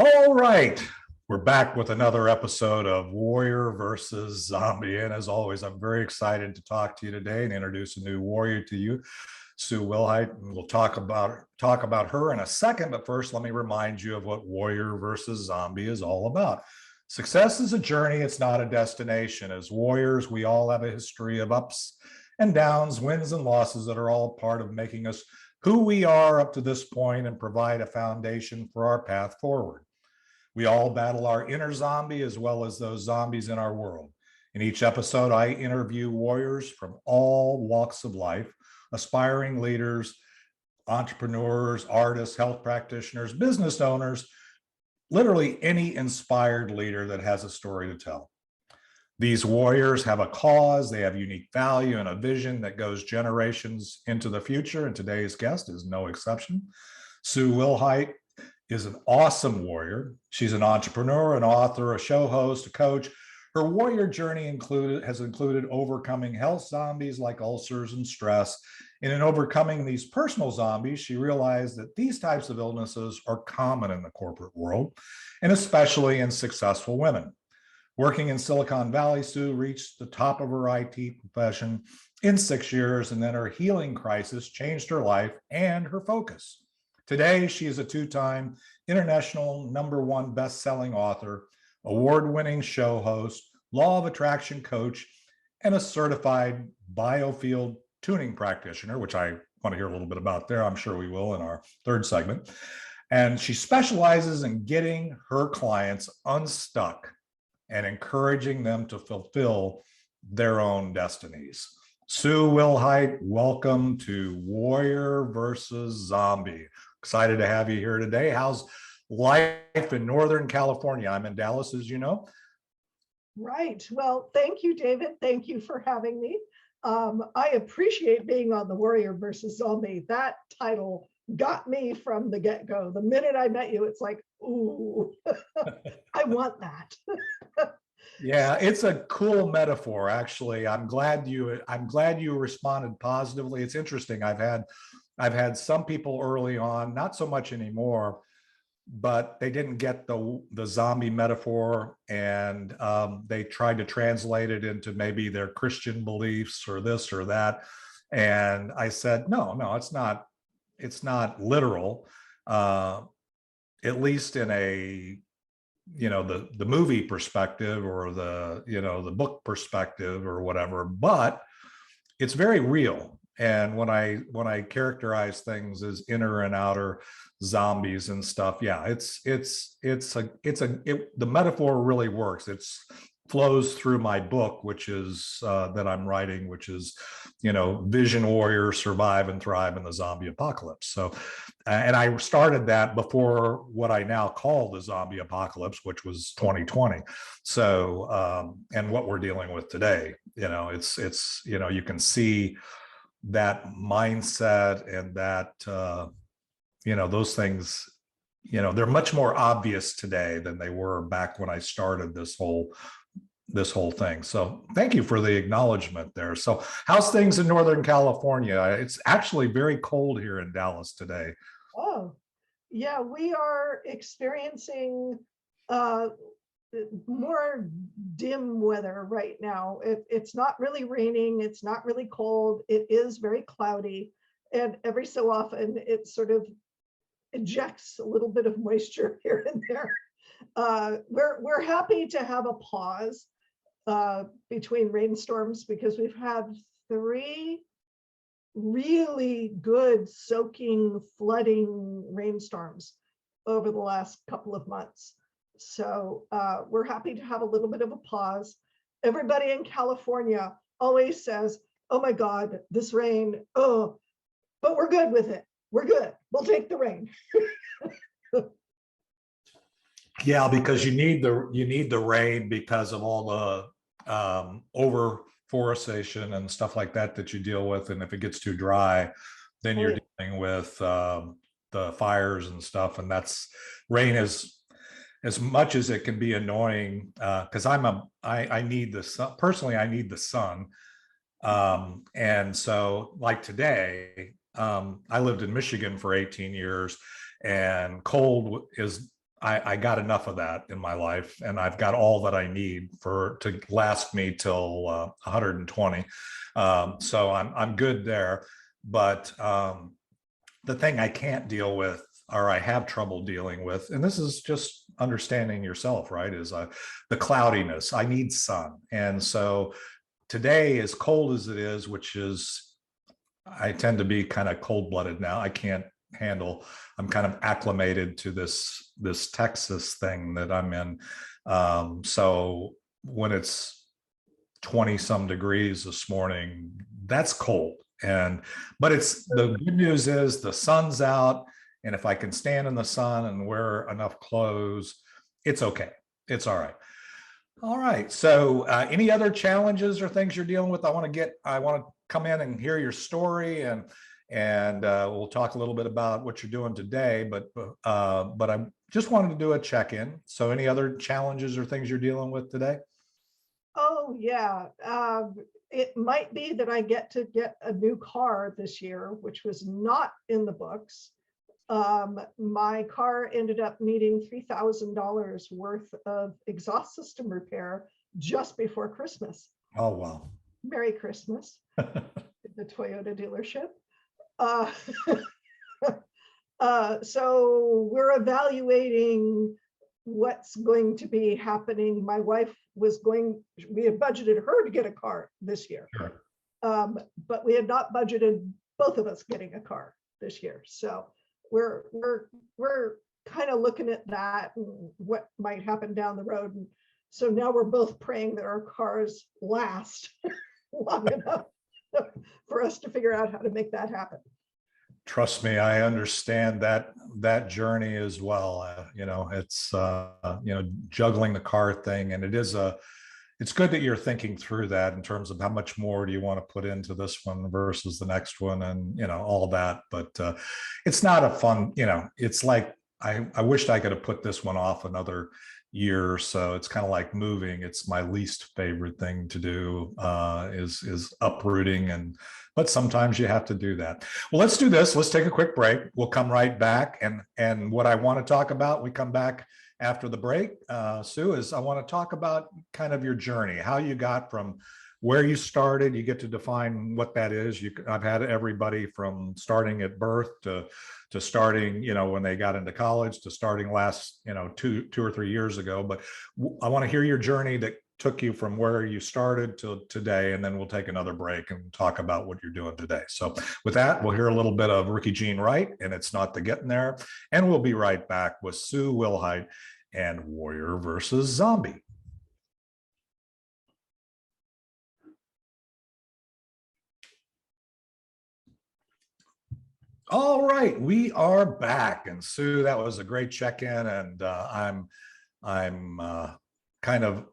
All right, we're back with another episode of Warrior versus Zombie. And as always, I'm very excited to talk to you today and introduce a new warrior to you, Sue Wilhite. And we'll talk about her in a second. But first, let me remind you of what Warrior versus Zombie is all about. Success is a journey, it's not a destination. As warriors, we all have a history of ups and downs, wins and losses that are all part of making us who we are up to this point and provide a foundation for our path forward. We all battle our inner zombie as well as those zombies in our world. In each episode, I interview warriors from all walks of life, aspiring leaders, entrepreneurs, artists, health practitioners, business owners, literally any inspired leader that has a story to tell. These warriors have a cause, they have unique value and a vision that goes generations into the future, and today's guest is no exception. Sue Wilhite is an awesome warrior. She's an entrepreneur, an author, a show host, a coach. Her warrior journey has included overcoming health zombies like ulcers and stress. And in overcoming these personal zombies, she realized that these types of illnesses are common in the corporate world, and especially in successful women. Working in Silicon Valley, Sue reached the top of her IT profession in 6 years, and then her healing crisis changed her life and her focus. Today, she is a two-time international #1 best-selling author, award-winning show host, law of attraction coach, and a certified biofield tuning practitioner, which I want to hear a little bit about there. I'm sure we will in our third segment. And she specializes in getting her clients unstuck and encouraging them to fulfill their own destinies. Sue Wilhite, welcome to Warrior versus Zombie. Excited to have you here today. How's life in Northern California? I'm in Dallas, as you know. Right. Well, thank you, David. Thank you for having me. I appreciate being on the Warrior versus Zombie. That title got me from the get-go. The minute I met you, it's like, ooh, I want that. Yeah, it's a cool metaphor, actually. I'm glad you responded positively. It's interesting. I've had some people early on, not so much anymore, but they didn't get the zombie metaphor, and they tried to translate it into maybe their Christian beliefs or this or that. And I said, no, it's not literal, at least in a the movie perspective or the book perspective or whatever, but it's very real. And when I characterize things as inner and outer zombies and stuff, yeah, the metaphor really works. It's flows through my book, which is that I'm writing, which is Vision Warrior, Survive and Thrive in the Zombie Apocalypse. So and I started that before what I now call the zombie apocalypse, which was 2020. So and what we're dealing with today, it's you can see that mindset and that those things, they're much more obvious today than they were back when I started this whole thing. So thank you for the acknowledgement there. So how's things in Northern California? It's actually very cold here in Dallas today. Oh, yeah, we are experiencing more dim weather right now. It's not really raining. It's not really cold. It is very cloudy. And every so often it sort of ejects a little bit of moisture here and there. We're happy to have a pause between rainstorms because we've had 3 really good soaking, flooding rainstorms over the last couple of months. So we're happy to have a little bit of a pause. Everybody in California always says, oh my God, this rain, oh, but we're good with it. We're good. We'll take the rain. Yeah, because you need the rain because of all the overforestation and stuff like that you deal with. And if it gets too dry, then you're dealing with the fires and stuff. And rain is, as much as it can be annoying, because I need the sun. Personally, I need the sun. And so like today, I lived in Michigan for 18 years, and cold is I got enough of that in my life, and I've got all that I need to last me till 120. So I'm good there. But the thing I can't deal with, or I have trouble dealing with, and this is just understanding yourself, right, is the cloudiness. I need sun. And so today, as cold as it is, which is, I tend to be kind of cold-blooded now. I can't handle, I'm kind of acclimated to this Texas thing that I'm in. So when it's 20 some degrees this morning, that's cold. But it's, the good news is the sun's out, and if I can stand in the sun and wear enough clothes, it's okay. It's all right. All right. So any other challenges or things you're dealing with? I want to come in and hear your story, and we'll talk a little bit about what you're doing today, but I just wanted to do a check-in. So any other challenges or things you're dealing with today? Oh, yeah. It might be that I get to get a new car this year, which was not in the books. My car ended up needing $3,000 worth of exhaust system repair just before Christmas. Oh, wow. Merry Christmas, the Toyota dealership. Uh, so we're evaluating what's going to be happening. My wife we had budgeted her to get a car this year. Sure. But we had not budgeted both of us getting a car this year. So we're kind of looking at that and what might happen down the road. And so now we're both praying that our cars last long enough for us to figure out how to make that happen. Trust me, I understand that journey as well. It's juggling the car thing, and it's good that you're thinking through that in terms of how much more do you want to put into this one versus the next one, and all that. But it's not a fun, it's like I wished I could have put this one off another year or so. It's kind of like moving. It's my least favorite thing to do, is uprooting, but sometimes you have to do that. Well, let's do this. Let's take a quick break. We'll come right back. And what I want to talk about, we come back after the break, Sue, is I want to talk about kind of your journey, how you got from where you started. You get to define what that is. I've had everybody from starting at birth to starting, when they got into college, to starting last, 2 or 3 years ago. But I want to hear your journey that took you from where you started to today, and then we'll take another break and talk about what you're doing today. So with that, we'll hear a little bit of Ricky Jean Wright, and It's Not the Getting There, and we'll be right back with Sue Wilhite and Warrior versus Zombie. All right, we are back, and Sue, that was a great check-in, and I'm kind of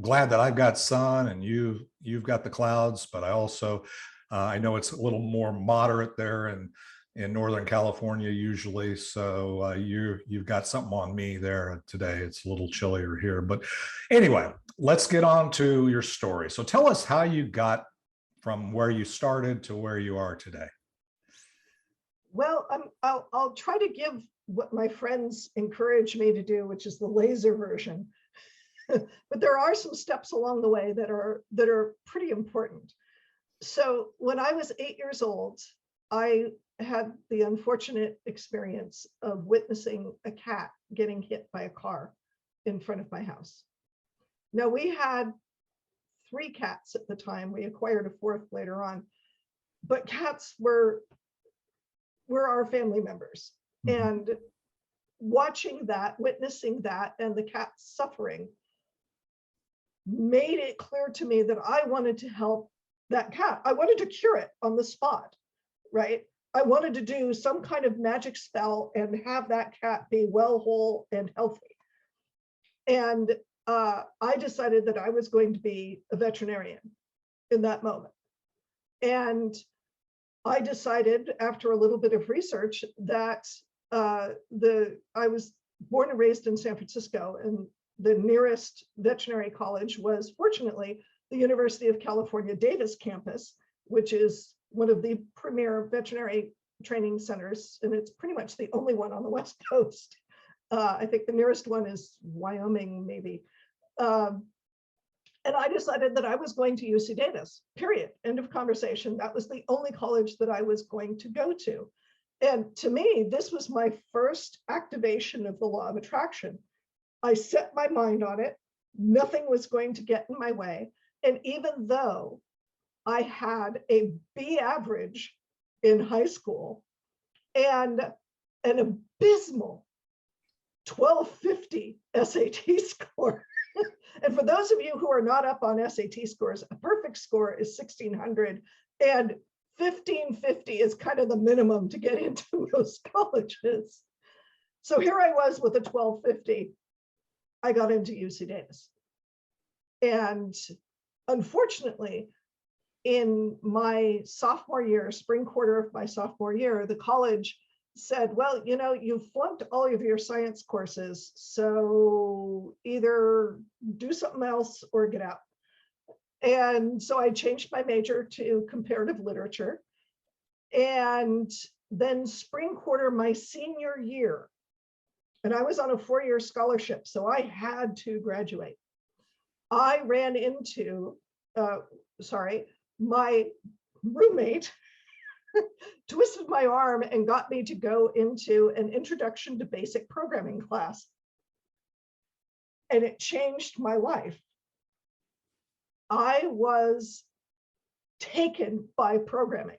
glad that I've got sun and you've got the clouds, but I also I know it's a little more moderate there in Northern California usually, so you've got something on me there today. It's a little chillier here, but anyway, let's get on to your story. So tell us how you got from where you started to where you are today. Well, I'll try to give what my friends encourage me to do, which is the laser version. But there are some steps along the way that are pretty important. So when I was 8 years old, I had the unfortunate experience of witnessing a cat getting hit by a car in front of my house. Now, we had 3 cats at the time. We acquired a 4th later on, but cats were our family members. Mm-hmm. And watching that, witnessing that, and the cat suffering made it clear to me that I wanted to help that cat. I wanted to cure it on the spot, right? I wanted to do some kind of magic spell and have that cat be well, whole, and healthy. And I decided that I was going to be a veterinarian in that moment. And I decided, after a little bit of research, that I was born and raised in San Francisco, and the nearest veterinary college was, fortunately, the University of California, Davis campus, which is one of the premier veterinary training centers, and it's pretty much the only one on the West Coast. I think the nearest one is Wyoming, maybe. And I decided that I was going to UC Davis, period, end of conversation. That was the only college that I was going to go to. And to me, this was my first activation of the law of attraction. I set my mind on it. Nothing was going to get in my way. And even though I had a B average in high school and an abysmal 1250 SAT score. And for those of you who are not up on SAT scores, a perfect score is 1600 and 1550 is kind of the minimum to get into most colleges. So here I was with a 1250. I got into UC Davis. And unfortunately, in my sophomore year, spring quarter of my sophomore year, the college said, well, you know, you flunked all of your science courses, so either do something else or get out. And so I changed my major to comparative literature. And then spring quarter, my senior year, and I was on a 4-year scholarship, so I had to graduate. I ran into, my roommate twisted my arm and got me to go into an introduction to basic programming class. And it changed my life. I was taken by programming.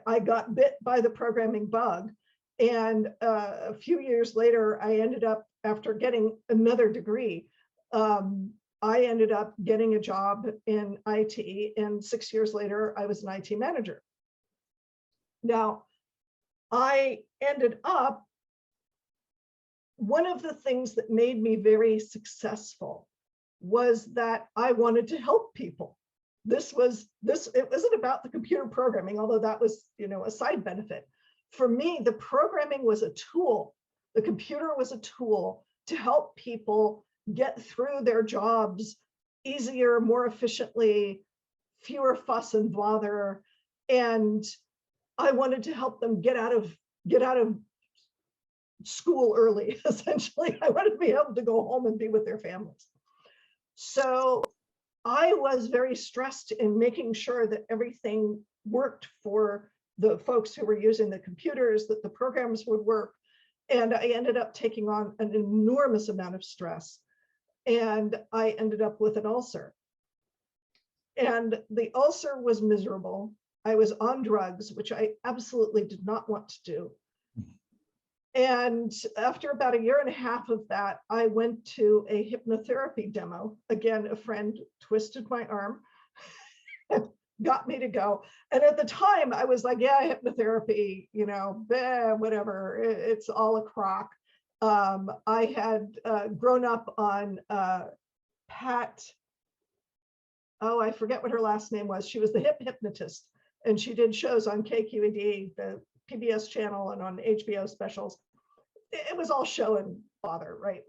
I got bit by the programming bug. And a few years later, I ended up, after getting another degree, I ended up getting a job in IT. And 6 years later, I was an IT manager. Now, I ended up, one of the things that made me very successful was that I wanted to help people. It wasn't about the computer programming, although that was, you know, a side benefit. For me, the programming was a tool. The computer was a tool to help people get through their jobs easier, more efficiently, fewer fuss and bother. And I wanted to help them get out of school early, essentially. I wanted to be able to go home and be with their families. So I was very stressed in making sure that everything worked for the folks who were using the computers, that the programs would work. And I ended up taking on an enormous amount of stress. And I ended up with an ulcer. And the ulcer was miserable. I was on drugs, which I absolutely did not want to do. And after about 1.5 years of that, I went to a hypnotherapy demo. Again, a friend twisted my arm, got me to go. And at the time, I was like, yeah, hypnotherapy, you know, whatever, it's all a crock. I had grown up on Pat, I forget what her last name was. She was the hypnotist. And she did shows on KQED, the PBS channel, and on HBO specials. It was all show and bother, right?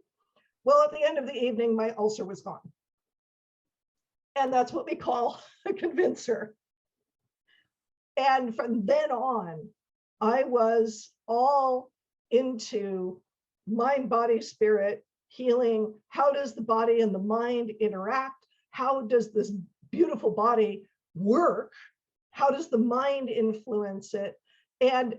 Well, at the end of the evening, my ulcer was gone. And that's what we call a convincer. And from then on, I was all into mind, body, spirit, healing. How does the body and the mind interact? How does this beautiful body work? How does the mind influence it? And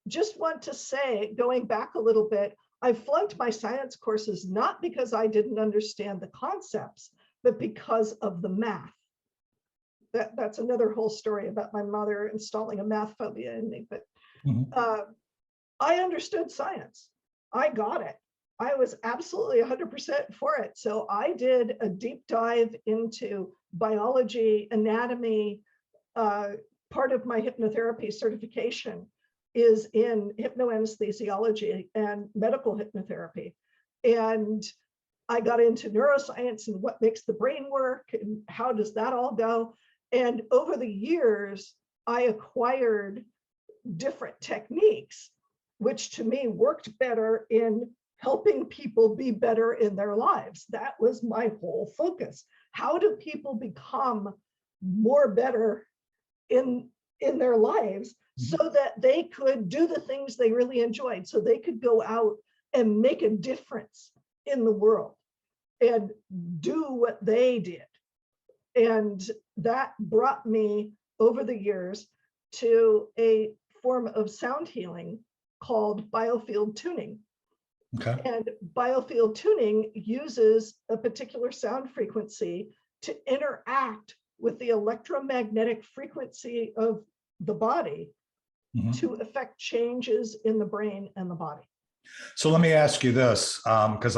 just want to say, going back a little bit, I flunked my science courses, not because I didn't understand the concepts, but because of the math. That's another whole story about my mother installing a math phobia in me. But I understood science. I got it. I was absolutely 100% for it. So I did a deep dive into biology, anatomy. Part of my hypnotherapy certification is in hypnoanesthesiology and medical hypnotherapy. And I got into neuroscience and what makes the brain work and how does that all go. And over the years, I acquired different techniques, which to me worked better in helping people be better in their lives. That was my whole focus. How do people become more better in their lives so that they could do the things they really enjoyed, so they could go out and make a difference in the world and do what they did. And that brought me over the years to a form of sound healing called biofield tuning. Okay. And biofield tuning uses a particular sound frequency to interact with the electromagnetic frequency of the body to affect changes in the brain and the body. So let me ask you this, because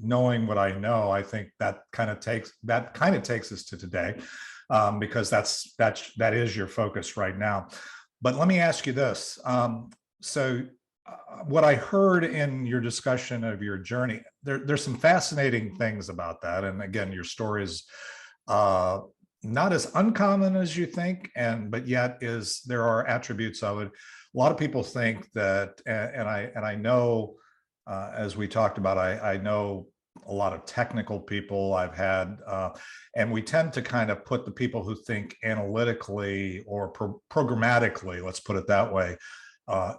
knowing what I know, I think that kind of takes us to today, because that is your focus right now. But let me ask you this. What I heard in your discussion of your journey, there's some fascinating things about that. And again, your story is not as uncommon as you think, but yet there are attributes of it. A lot of people think that, and I know, as we talked about, I know a lot of technical people I've had, and we tend to kind of put the people who think analytically or programmatically, let's put it that way,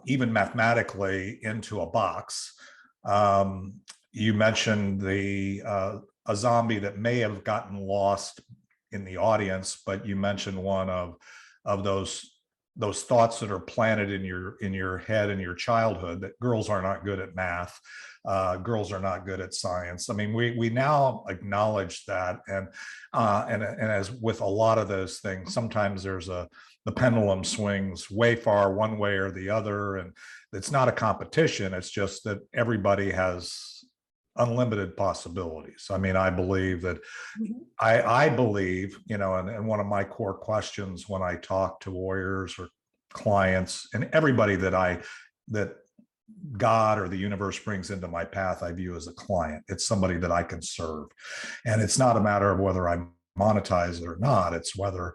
even mathematically, into a box. You mentioned a zombie that may have gotten lost in the audience, but you mentioned one of those thoughts that are planted in your head in your childhood, that girls are not good at math, girls are not good at science. I mean, we now acknowledge that, and as with a lot of those things, sometimes the pendulum swings way far one way or the other, and it's not a competition. It's just that everybody has unlimited possibilities. I mean, I believe that I believe, and one of my core questions when I talk to warriors or clients and everybody that God or the universe brings into my path, I view as a client. It's somebody that I can serve. And it's not a matter of whether I monetize it or not. It's whether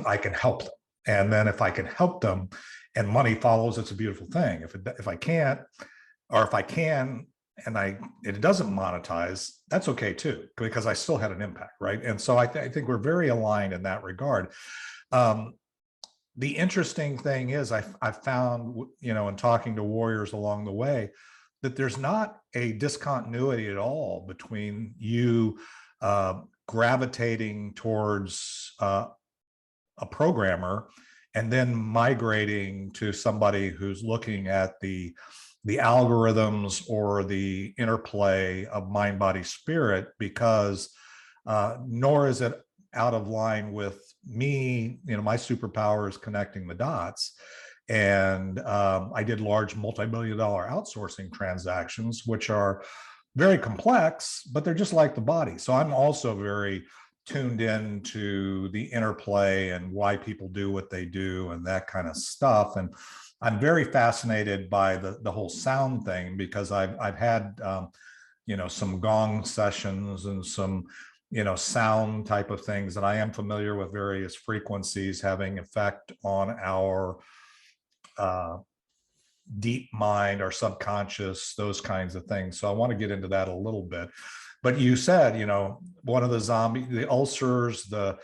I can help them. And then if I can help them and money follows, it's a beautiful thing. If I can't, or if I can, and it doesn't monetize, that's okay too, because I still had an impact, right? And so I think we're very aligned in that regard. The interesting thing is I found, in talking to warriors along the way, that there's not a discontinuity at all between you gravitating towards a programmer and then migrating to somebody who's looking at the algorithms or the interplay of mind, body, spirit, because nor is it out of line with me. My superpower is connecting the dots. And I did large multi-million-dollar outsourcing transactions, which are very complex, but they're just like the body. So I'm also very tuned in to the interplay and why people do what they do and that kind of stuff. And I'm very fascinated by the whole sound thing, because I've had some gong sessions and some sound type of things, and I am familiar with various frequencies having effect on our deep mind, our subconscious, those kinds of things. So I want to get into that a little bit. But you said, one of the ulcers, the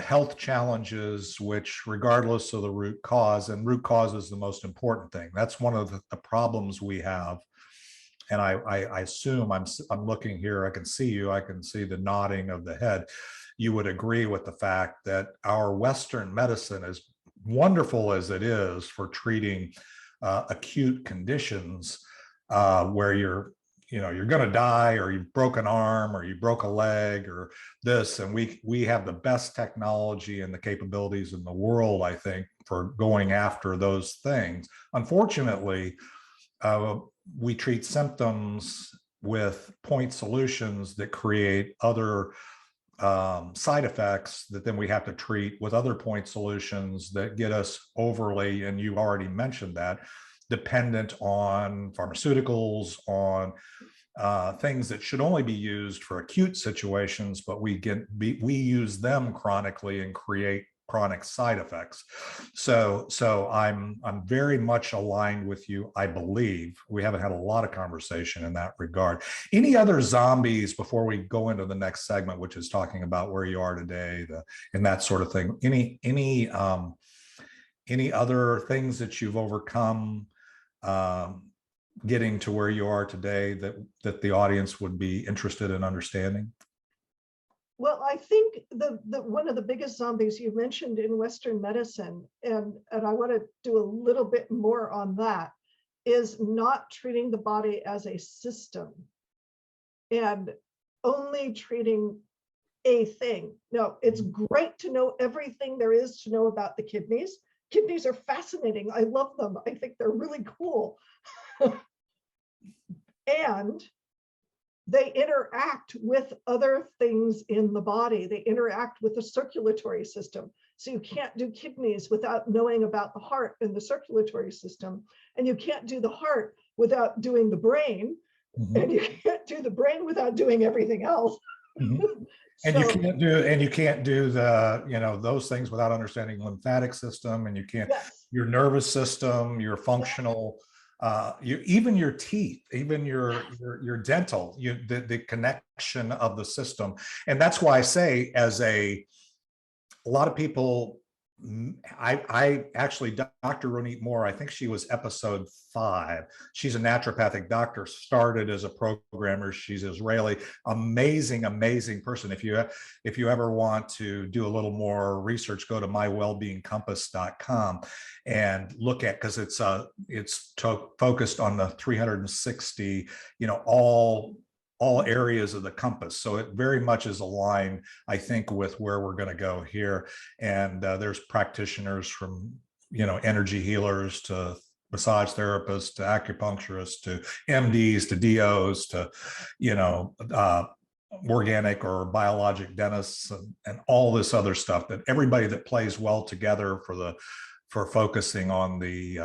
health challenges, which regardless of the root cause, and root cause is the most important thing. That's one of the problems we have. And I assume I'm looking here, I can see you, I can see the nodding of the head. You would agree with the fact that our Western medicine, as wonderful as it is for treating acute conditions where you're going to die, or you broke an arm, or you broke a leg, or this, and we have the best technology and the capabilities in the world, I think, for going after those things. Unfortunately, we treat symptoms with point solutions that create other side effects that then we have to treat with other point solutions that get us overly, and you already mentioned that, dependent on pharmaceuticals, on things that should only be used for acute situations, but we use them chronically and create chronic side effects. So I'm very much aligned with you. I believe we haven't had a lot of conversation in that regard. Any other zombies before we go into the next segment, which is talking about where you are today, and that sort of thing? Any other things that you've overcome getting to where you are today that the audience would be interested in understanding? Well, I think the one of the biggest zombies you mentioned in Western medicine, and I want to do a little bit more on that, is not treating the body as a system and only treating a thing. No, it's great to know everything there is to know about the kidneys. Kidneys are fascinating. I love them. I think they're really cool. And they interact with other things in the body. They interact with the circulatory system. So you can't do kidneys without knowing about the heart and the circulatory system. And you can't do the heart without doing the brain. Mm-hmm. And you can't do the brain without doing everything else. Mm-hmm. And you can't do the, those things without understanding lymphatic system, and you can't, yes, your nervous system, your functional, even your teeth, even your dental, the connection of the system. And that's why I say, as a lot of people, I actually, Dr. Ronit Moore, I think she was episode 5. She's a naturopathic doctor, started as a programmer. She's Israeli, amazing person. If you ever want to do a little more research, go to mywellbeingcompass.com and look at, because it's focused on the 360, all areas of the compass. So it very much is aligned, I think, with where we're going to go here. And there's practitioners from, energy healers to massage therapists to acupuncturists to MDs to DOs to, organic or biologic dentists and all this other stuff, that everybody that plays well together for focusing on the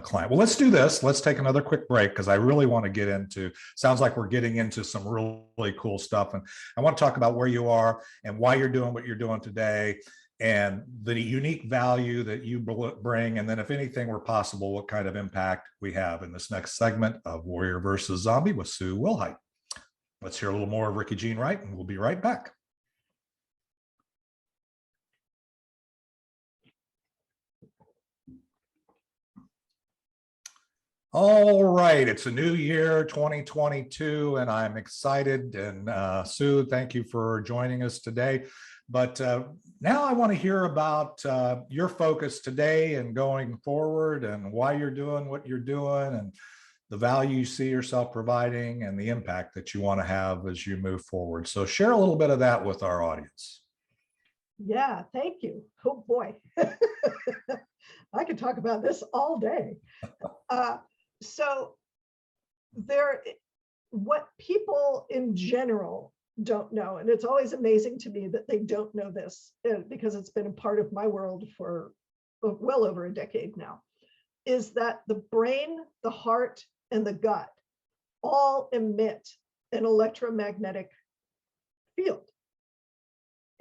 client. Well, let's do this. Let's take another quick break, because I really want to get into, sounds like we're getting into some really cool stuff. And I want to talk about where you are and why you're doing what you're doing today, and the unique value that you bring. And then, if anything were possible, what kind of impact we have in this next segment of Warrior versus Zombie with Sue Wilhite. Let's hear a little more of Ricky Jean Wright, and we'll be right back. All right, it's a new year, 2022, and I'm excited. And Sue, thank you for joining us today. But now I want to hear about your focus today and going forward, and why you're doing what you're doing, and the value you see yourself providing, and the impact that you want to have as you move forward. So share a little bit of that with our audience. Yeah, thank you. Oh boy, I could talk about this all day. So what people in general don't know, and it's always amazing to me that they don't know this, because it's been a part of my world for well over a decade now, is that the brain, the heart, and the gut all emit an electromagnetic field.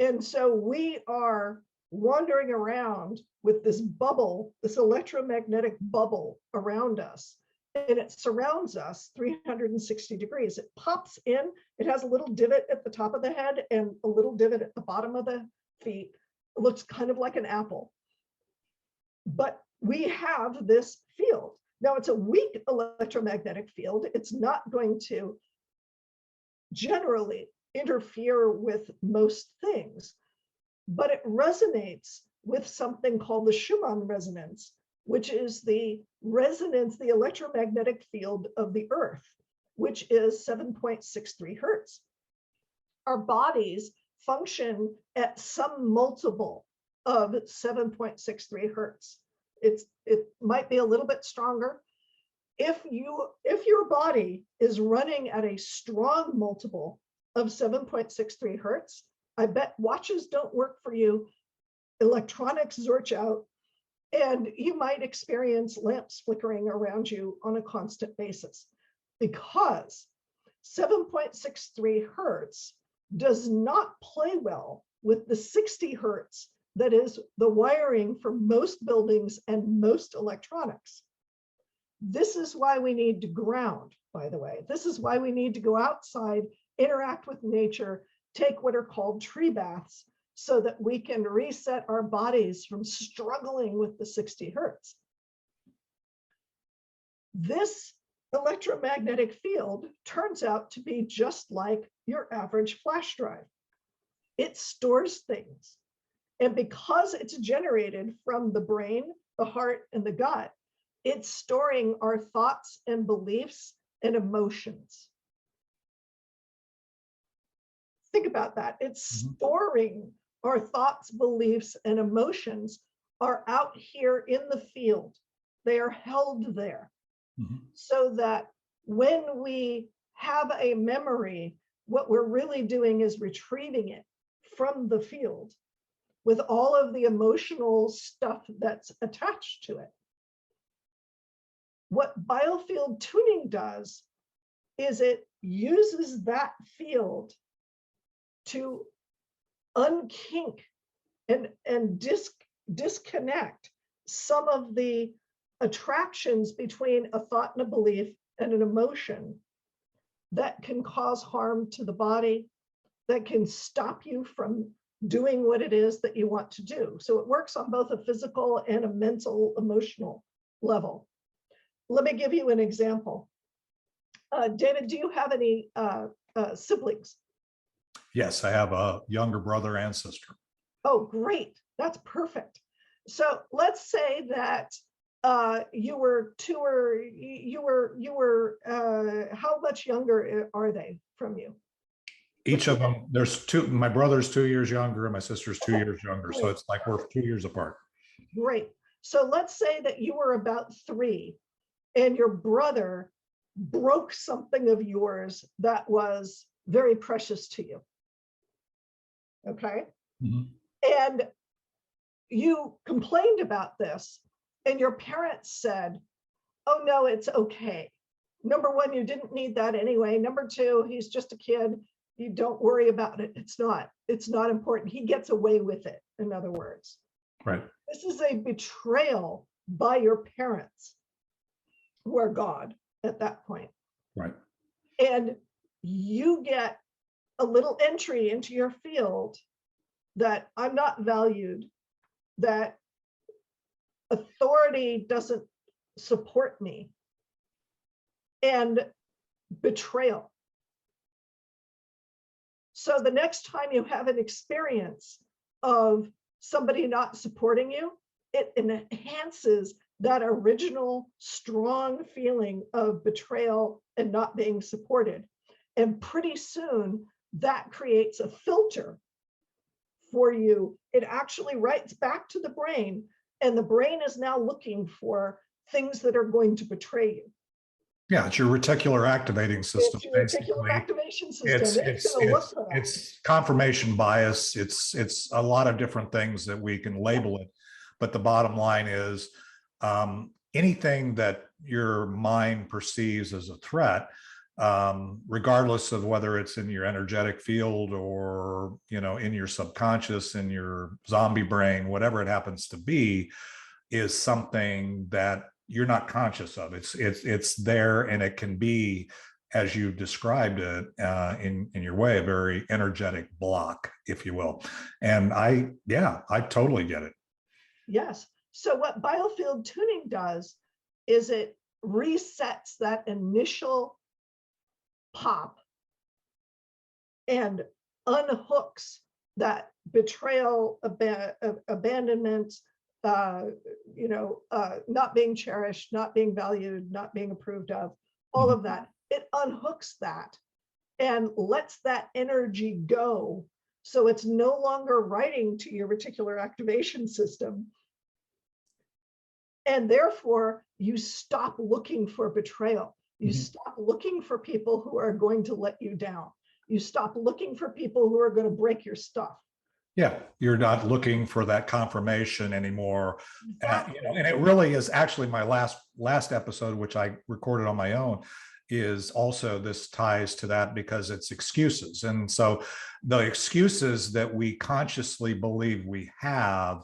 And so we are wandering around with this bubble, this electromagnetic bubble around us, and it surrounds us 360 degrees. It pops in, it has a little divot at the top of the head and a little divot at the bottom of the feet. It looks kind of like an apple. But we have this field. Now, it's a weak electromagnetic field. It's not going to generally interfere with most things, but it resonates with something called the Schumann Resonance, which is the resonance, the electromagnetic field of the Earth, which is 7.63 hertz. Our bodies function at some multiple of 7.63 hertz. It might be a little bit stronger. If your body is running at a strong multiple of 7.63 hertz, I bet watches don't work for you, electronics zorch out, and you might experience lamps flickering around you on a constant basis, because 7.63 hertz does not play well with the 60 hertz that is the wiring for most buildings and most electronics. This is why we need to ground, by the way. This is why we need to go outside, interact with nature, take what are called tree baths, so that we can reset our bodies from struggling with the 60 hertz. This electromagnetic field turns out to be just like your average flash drive. It stores things. And because it's generated from the brain, the heart, and the gut, it's storing our thoughts and beliefs and emotions. Think about that. It's storing our thoughts, beliefs, and emotions are out here in the field. They are held there so that when we have a memory, what we're really doing is retrieving it from the field with all of the emotional stuff that's attached to it. What biofield tuning does is it uses that field to unkink and disconnect some of the attractions between a thought and a belief and an emotion that can cause harm to the body, that can stop you from doing what it is that you want to do. So it works on both a physical and a mental, emotional level. Let me give you an example. David, do you have any siblings? Yes, I have a younger brother and sister. Oh, great. That's perfect. So let's say that you were how much younger are they from you? Each of them, there's two, my brother's 2 years younger and my sister's 2 years younger. So it's like we're 2 years apart. Great. So let's say that you were about 3 and your brother broke something of yours that was very precious to you. Okay. And you complained about this and your parents said, oh no, it's okay. Number one, you didn't need that anyway. Number two, he's just a kid. You don't worry about it. It's not important. He gets away with it, in other words. Right. This is a betrayal by your parents, who are God at that point. Right. And you get a little entry into your field that I'm not valued, that authority doesn't support me, and betrayal. So the next time you have an experience of somebody not supporting you, it enhances that original strong feeling of betrayal and not being supported. And pretty soon that creates a filter for you. It actually writes back to the brain, and the brain is now looking for things that are going to betray you. Yeah, it's your reticular activating system. It's your reticular activation system. It's confirmation bias. It's a lot of different things that we can label it. But the bottom line is anything that your mind perceives as a threat, regardless of whether it's in your energetic field or, you know, in your subconscious, in your zombie brain, whatever it happens to be, is something that you're not conscious of. It's there, and it can be, as you described it in your way, a very energetic block, if you will. And I totally get it. Yes. So what biofield tuning does is it resets that initial pop and unhooks that betrayal, abandonment, not being cherished, not being valued, not being approved of, all of that. It unhooks that and lets that energy go. So it's no longer writing to your reticular activation system. And therefore, you stop looking for betrayal. You stop looking for people who are going to let you down. You stop looking for people who are going to break your stuff. Yeah, you're not looking for that confirmation anymore. Exactly. And it really is actually my last episode, which I recorded on my own, is also, this ties to that because it's excuses. And so the excuses that we consciously believe we have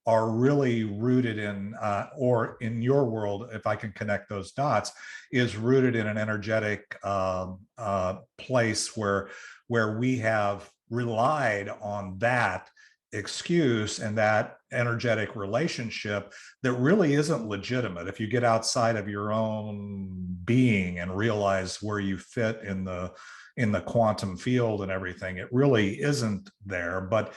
are really rooted in, or in your world, if I can connect those dots, is rooted in an energetic place where we have relied on that excuse and that energetic relationship that really isn't legitimate. If you get outside of your own being and realize where you fit in the quantum field and everything, it really isn't there. But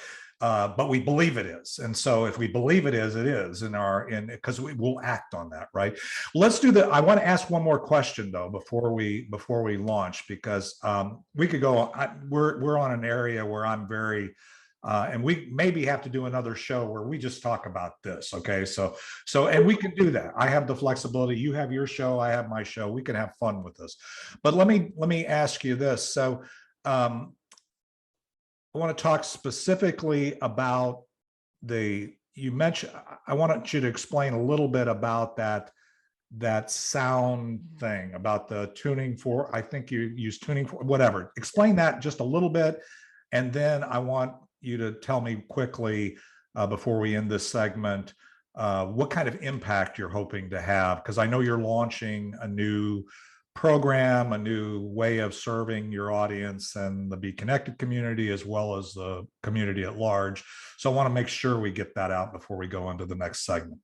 we believe it is. And so if we believe it is because we will act on that, right? Let's do that. I want to ask one more question though, before we launch, because we could go, we're on an area where I'm very, and we maybe have to do another show where we just talk about this. Okay. And we can do that. I have the flexibility. You have your show. I have my show. We can have fun with this, but let me ask you this. So, I want to talk specifically about you mentioned, I want you to explain a little bit about that sound thing, about the tuning for, I think you use tuning for, whatever. Explain that just a little bit. And then I want you to tell me quickly, before we end this segment, what kind of impact you're hoping to have, because I know you're launching a new program, a new way of serving your audience and the Be Connected community, as well as the community at large. So I want to make sure we get that out before we go into the next segment.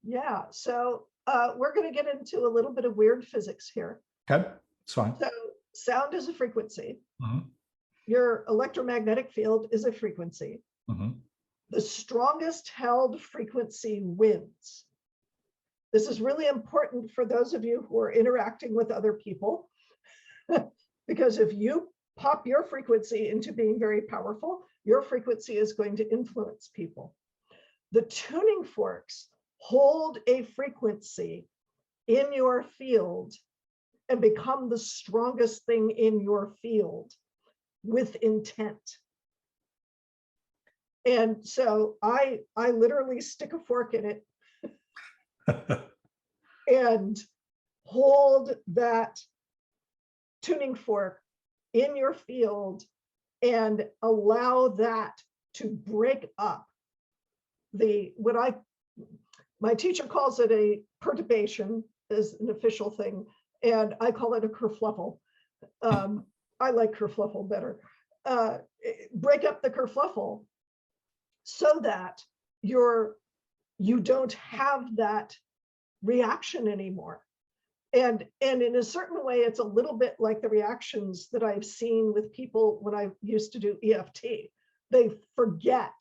Yeah, so we're going to get into a little bit of weird physics here. Okay, it's fine. So sound is a frequency. Mm-hmm. Your electromagnetic field is a frequency. Mm-hmm. The strongest held frequency wins. This is really important for those of you who are interacting with other people, because if you pop your frequency into being very powerful, your frequency is going to influence people. The tuning forks hold a frequency in your field and become the strongest thing in your field with intent. And so I literally stick a fork in it and hold that tuning fork in your field and allow that to break up my teacher calls it a perturbation, is an official thing, and I call it a kerfluffle. I like kerfluffle better. Break up the kerfluffle so that you don't have that reaction anymore. And in a certain way, it's a little bit like the reactions that I've seen with people when I used to do EFT. They forget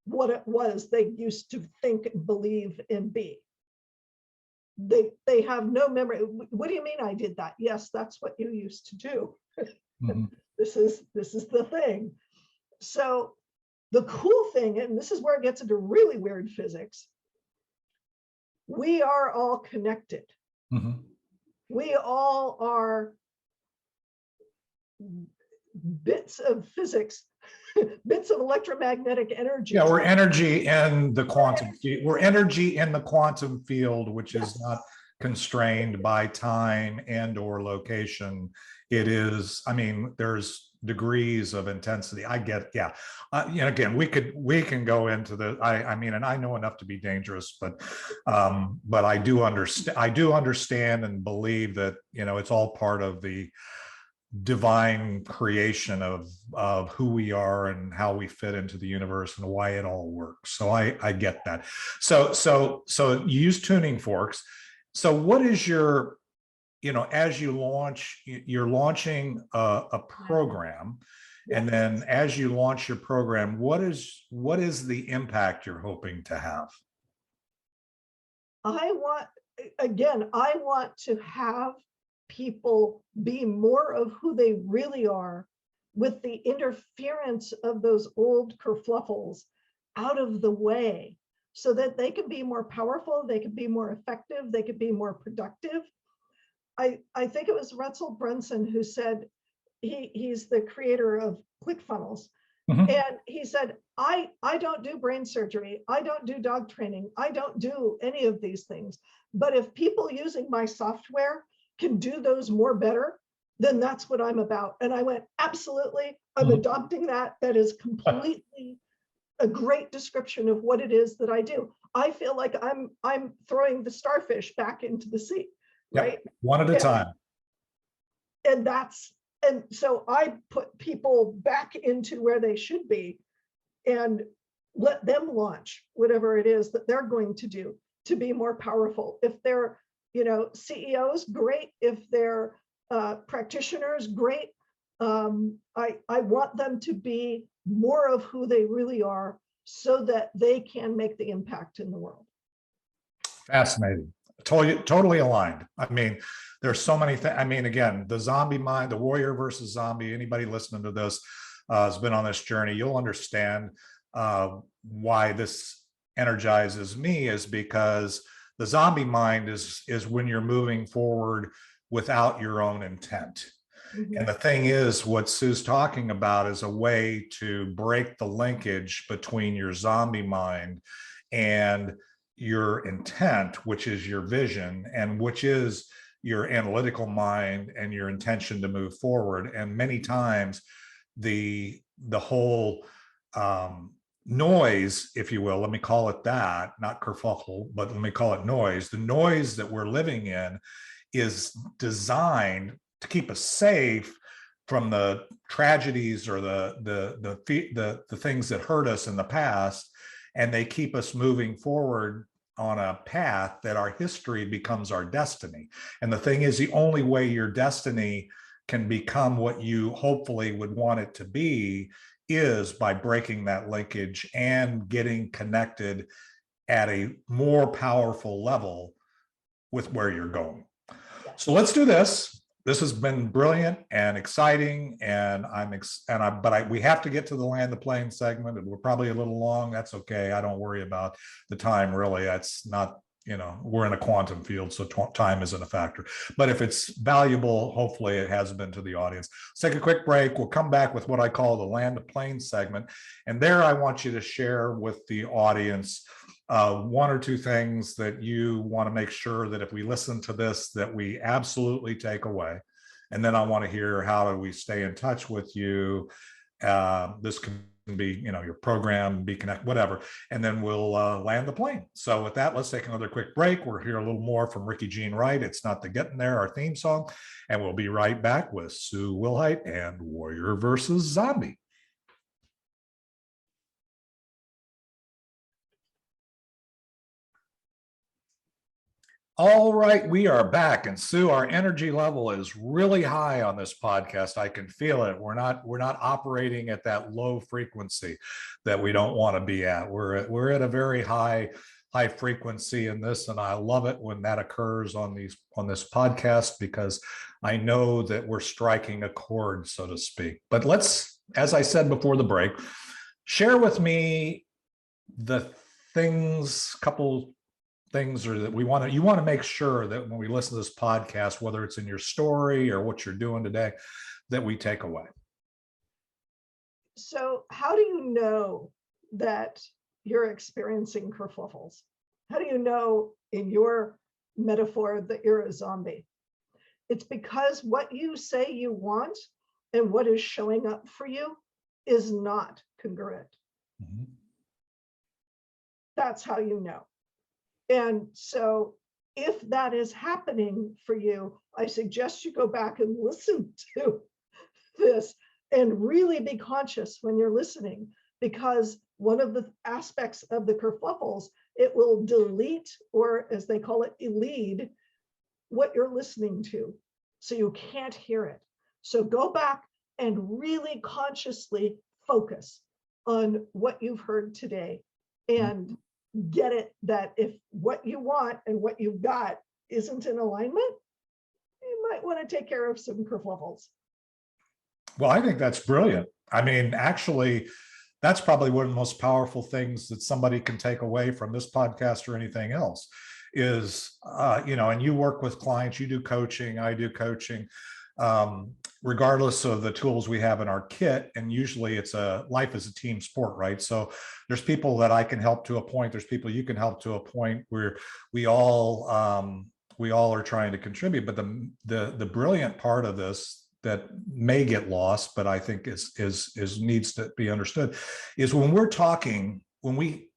what it was they used to think, believe, and be. They have no memory. What do you mean I did that? Yes, that's what you used to do. Mm-hmm. This is the thing. So the cool thing, and this is where it gets into really weird physics, we are all connected. Mm-hmm. We all are bits of physics, bits of electromagnetic energy. Yeah, we're energy in the quantum field. We're energy in the quantum field, which is not constrained by time and or location. It is, I mean, there's degrees of intensity. I get, yeah. Again, we can go into the, I mean, and I know enough to be dangerous, but I do understand and believe that, it's all part of the divine creation of who we are and how we fit into the universe and why it all works. So I get that. So you use tuning forks. So what is your, as you launch, you're launching a program, and then as you launch your program, what is the impact you're hoping to have? I want to have people be more of who they really are, with the interference of those old kerfluffles out of the way, so that they can be more powerful, they can be more effective, they can be more productive. I think it was Russell Brunson who said, he's the creator of ClickFunnels. Mm-hmm. And he said, I don't do brain surgery, I don't do dog training, I don't do any of these things. But if people using my software can do those more better, then that's what I'm about. And I went, absolutely, I'm adopting that. That is completely a great description of what it is that I do. I feel like I'm throwing the starfish back into the sea, right? One at a time. And so I put people back into where they should be. And let them launch whatever it is that they're going to do to be more powerful. If they're, CEOs, great. If they're practitioners, great. I want them to be more of who they really are so that they can make the impact in the world. Fascinating. Totally aligned. I mean, there's so many things. I mean, again, the zombie mind, the warrior versus zombie, anybody listening to this has been on this journey, you'll understand why this energizes me, is because the zombie mind is when you're moving forward without your own intent. And the thing is, what Sue's talking about is a way to break the linkage between your zombie mind and your intent, which is your vision, and which is your analytical mind and your intention to move forward. And many times the whole noise, if you will, let me call it that, not kerfuffle, but let me call it noise. The noise that we're living in is designed to keep us safe from the tragedies or the things that hurt us in the past, and they keep us moving forward on a path that our history becomes our destiny. And the thing is, the only way your destiny can become what you hopefully would want it to be is by breaking that linkage and getting connected at a more powerful level with where you're going. So let's do this. This has been brilliant and exciting, and we have to get to the land the plane segment, and we're probably a little long. That's okay. I don't worry about the time, really. That's not, we're in a quantum field, so time isn't a factor. But if it's valuable, hopefully it has been to the audience. Let's take a quick break. We'll come back with what I call the land the plane segment, and there I want you to share with the audience one or two things that you want to make sure that if we listen to this, that we absolutely take away. And then I want to hear, how do we stay in touch with you? This can be, your program, be connect, whatever. And then we'll land the plane. So with that, let's take another quick break. We'll hear a little more from Ricky Jean Wright. It's Not the Getting There, our theme song. And we'll be right back with Sue Wilhite and Warrior versus Zombie. All right, we are back, and Sue, our energy level is really high on this podcast. I can feel it. We're not operating at that low frequency that we don't want to be at. We're at a very high frequency in this, and I love it when that occurs on this podcast, because I know that we're striking a chord, so to speak. But let's, as I said before the break, share with me the couple things, or that you want to make sure that when we listen to this podcast, whether it's in your story or what you're doing today, that we take away. So how do you know that you're experiencing kerfuffles? How do you know, in your metaphor, that you're a zombie? It's because what you say you want and what is showing up for you is not congruent. Mm-hmm. That's how you know. And so if that is happening for you, I suggest you go back and listen to this and really be conscious when you're listening, because one of the aspects of the kerfuffles, it will delete, or as they call it, elide, what you're listening to. So you can't hear it. So go back and really consciously focus on what you've heard today, and get it that if what you want and what you've got isn't in alignment, you might want to take care of some kerfuffles. Well, I think that's brilliant. I mean, actually, that's probably one of the most powerful things that somebody can take away from this podcast or anything else is, and you work with clients, you do coaching, I do coaching, regardless of the tools we have in our kit. And usually it's life is a team sport, right? So there's people that I can help to a point. There's people you can help to a point where we all are trying to contribute. But the brilliant part of this that may get lost, but I think is needs to be understood, is when we're talking, when we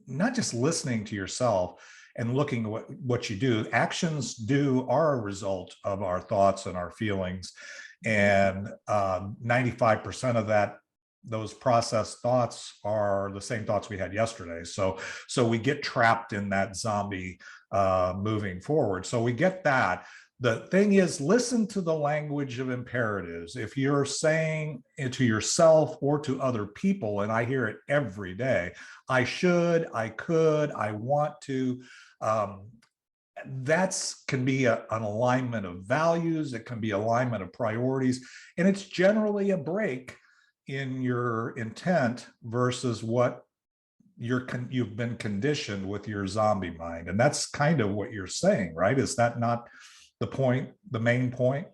not just listening to yourself and looking at what you do, actions are a result of our thoughts and our feelings. And 95% of that those processed thoughts are the same thoughts we had yesterday. So we get trapped in that zombie moving forward. So we get that. The thing is, listen to the language of imperatives. If you're saying it to yourself or to other people, and I hear it every day, I should, I could, I want to, that's can be an alignment of values. It can be alignment of priorities. And it's generally a break in your intent versus what you've been conditioned with your zombie mind. And that's kind of what you're saying, right? Is that not the point, the main point?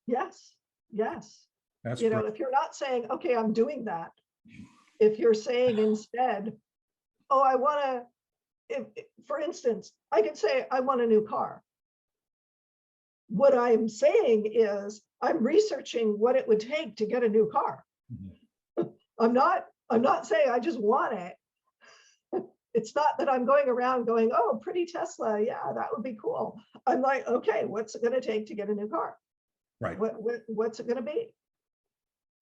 Yes, yes. That's You know, great. if you're not saying, okay, I'm doing that, if you're saying instead, oh, I want to, for instance, I could say, I want a new car. What I'm saying is, I'm researching what it would take to get a new car. Mhm. I'm not saying I just want it. It's not that I'm going around going, oh, pretty Tesla, yeah, that would be cool. I'm like, okay, what's it going to take to get a new car? Right. What's it going to be?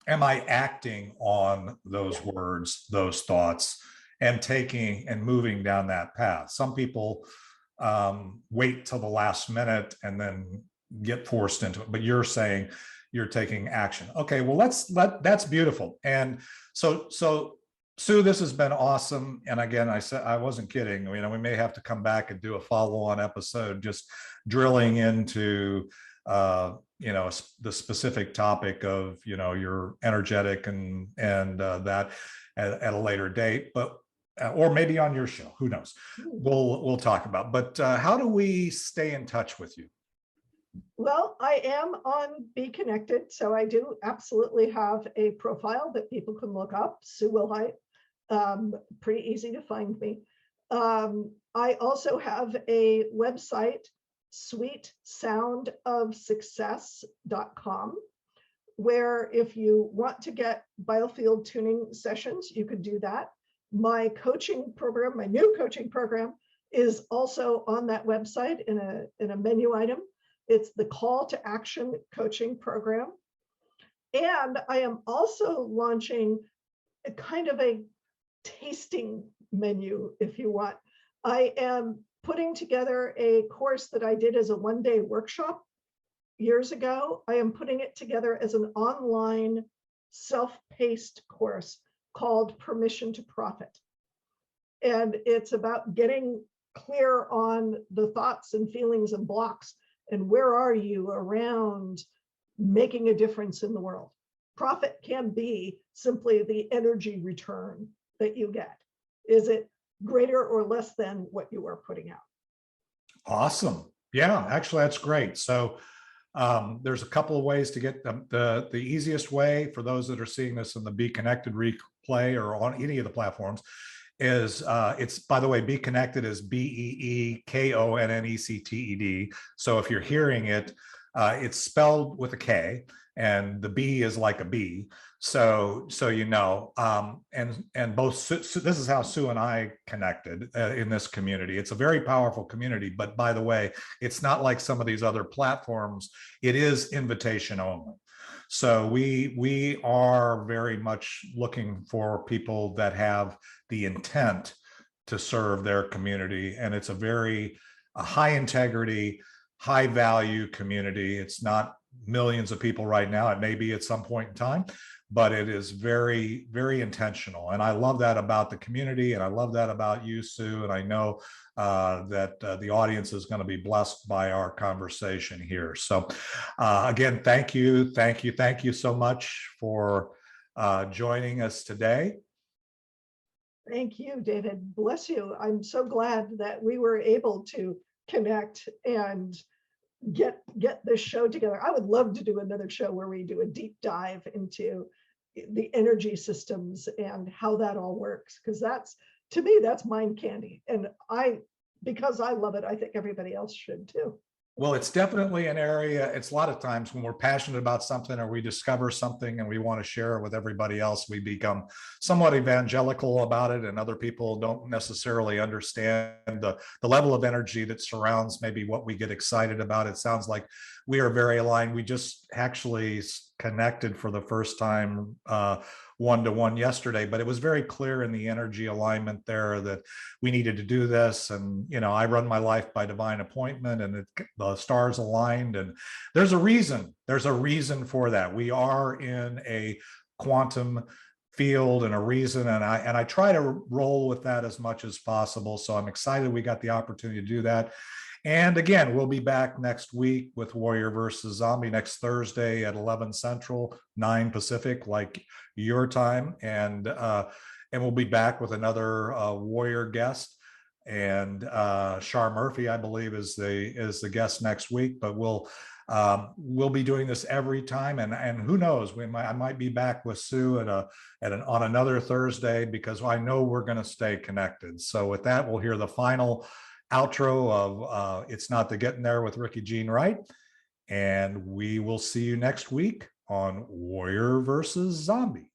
Am I acting on those Yeah. words, those thoughts, and taking and moving down that path? Some people wait till the last minute and then get forced into it, but you're saying you're taking action. Okay, well, that's beautiful. And so Sue, this has been awesome. And again, I said I wasn't kidding. You know, we may have to come back and do a follow-on episode, just drilling into you know, the specific topic of, you know, your energetic and that at a later date, but or maybe on your show, who knows? We'll talk about. But how do we stay in touch with you? Well, I am on Be Connected, so I do absolutely have a profile that people can look up, Sue Wilhite. Pretty easy to find me. I also have a website, sweetsoundofsuccess.com, where if you want to get biofield tuning sessions, you could do that. My coaching program, my new coaching program, is also on that website in a menu item. It's the Call to Action coaching program. And I am also launching a kind of a tasting menu, if you want. I am putting together a course that I did as a one-day workshop years ago. I am putting it together as an online self-paced course called Permission to Profit. And it's about getting clear on the thoughts and feelings and blocks and where are you around making a difference in the world. Profit can be simply the energy return that you get. Is it greater or less than what you are putting out? Awesome. Yeah, actually, that's great. So there's a couple of ways to get the easiest way for those that are seeing this in the Be Connected replay or on any of the platforms is it's, by the way, Be Connected is BEEKONNECTED. So if you're hearing it, it's spelled with a K, and the B is like a B. So you know, and both this is how Sue and I connected in this community. It's a very powerful community, but by the way, it's not like some of these other platforms. It is invitation only. So we are very much looking for people that have the intent to serve their community, and it's a high integrity, high value community. It's not millions of people right now. It may be at some point in time, but it is very, very intentional. And I love that about the community, and I love that about you, Sue. And I know that the audience is going to be blessed by our conversation here. So again, thank you so much for joining us today. Thank you, David. Bless you. I'm so glad that we were able to connect and get this show together. I would love to do another show where we do a deep dive into the energy systems and how that all works, because that's, to me, that's mind candy. And because I love it, I think everybody else should too. Well, it's definitely an area. It's a lot of times when we're passionate about something or we discover something and we want to share it with everybody else, we become somewhat evangelical about it, and other people don't necessarily understand the level of energy that surrounds maybe what we get excited about. It sounds like we are very aligned. We just actually connected for the first time one-to-one yesterday, but it was very clear in the energy alignment there that we needed to do this. And, you know, I run my life by divine appointment, and the stars aligned, and there's a reason for that. We are in a quantum field and a reason, and I try to roll with that as much as possible. So I'm excited we got the opportunity to do that. And again, we'll be back next week with Warrior versus Zombie next Thursday at 11 Central, 9 Pacific, like your time. And we'll be back with another Warrior guest. And Shar Murphy, I believe, is the guest next week. But we'll be doing this every time. And who knows, I might be back with Sue on another Thursday, because I know we're going to stay connected. So with that, we'll hear the final outro of It's Not the Getting There with Ricky Jean Wright, and we will see you next week on Warrior versus Zombie.